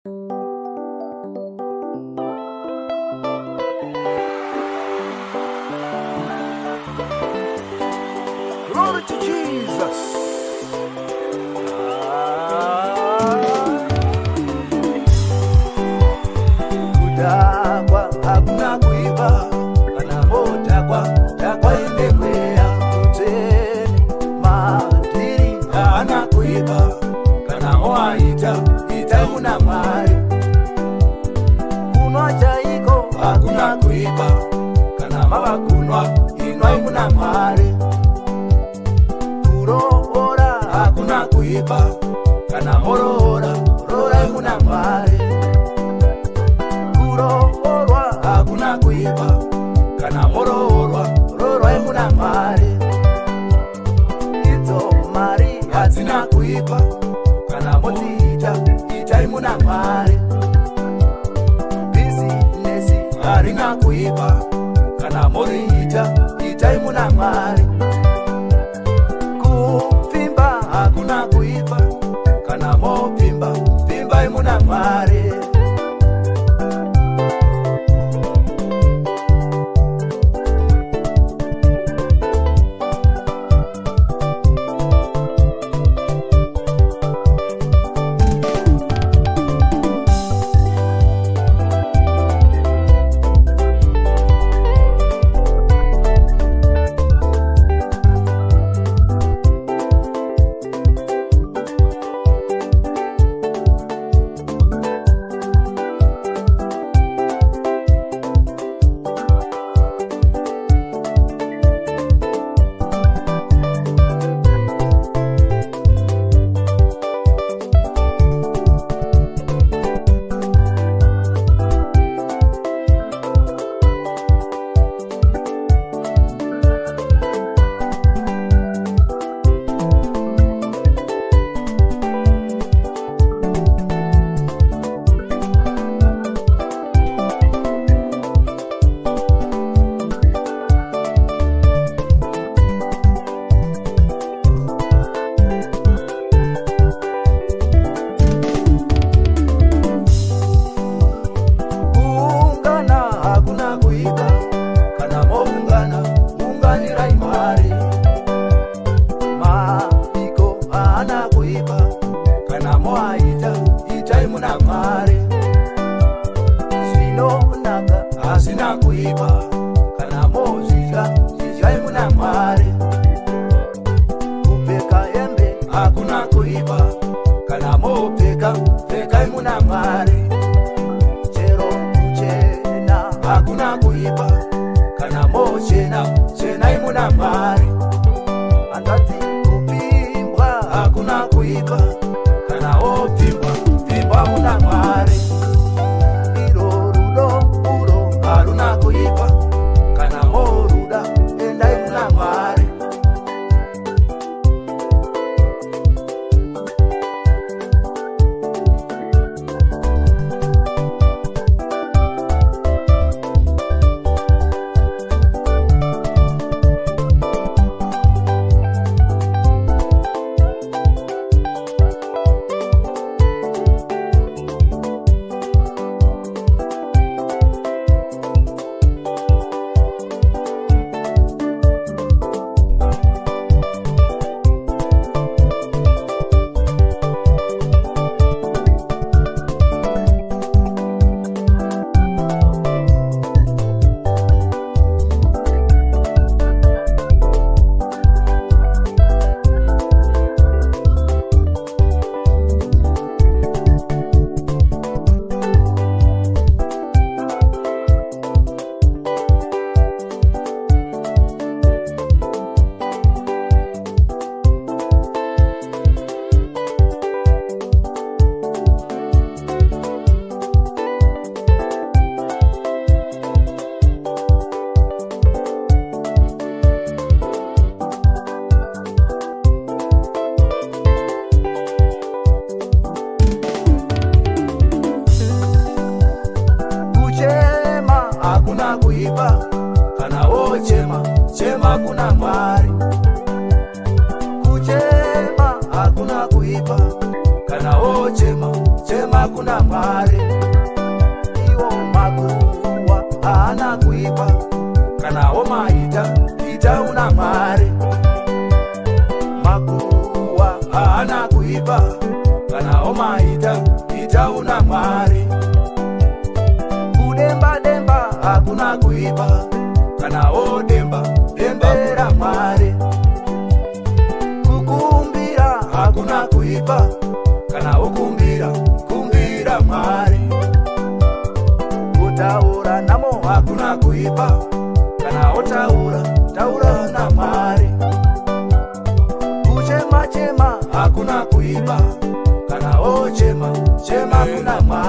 Glory to Jesus. Kudakwa hakuna kuiba, kana motakwa takwa indemwea kuteni matiri hana kuiba, kana moaita itauna mwari kunwa chaiko hakuna kuiba, kana mava kunwa inwa imuna mwari kurohora hakuna kuiba, kana morohora rora imuna mwari kurohorwa hakuna kuiba, kana morohorwa rora imuna mwari idzo mari hadzina kuiba, kana motiita ita imuna mwari bizinesi harina kuiba, kana moriita ita imuna mwari kupfimba hakuna kuiba, kana mopfimba pfimba imuna mwari asina kuiba, kana mozika zizya imuna mwari kupeka embe hakuna kuiba, kana mopeka peka imuna mwari chero kuchena hakuna kuiba, kana mochena chena imuna mwari andati kupimbwa hakuna kuiba, kana opimba pimba muna mwari haruna kuiba, kana moruda enda imuna mwari hakuna kuiba, kana ochema chema kuna mwari kuchema hakuna kuiba, kana ochema chema kuna kuna Mwari. Iwo makuwa haana kuipa, kanawo maita ita una Mwari. Makuwa haana kuipa, kanawo maita ita una Mwari. Kudemba demba hakuna kuipa, kanawo demba dembera Mwari. Kukumbira hakuna kuipa, kanawo kumbira Mwari. Kutaura namo hakuna kuipa, kanawo taura na Mwari. Kuchema chema hakuna kuipa, kanawo chema kuna Mwari.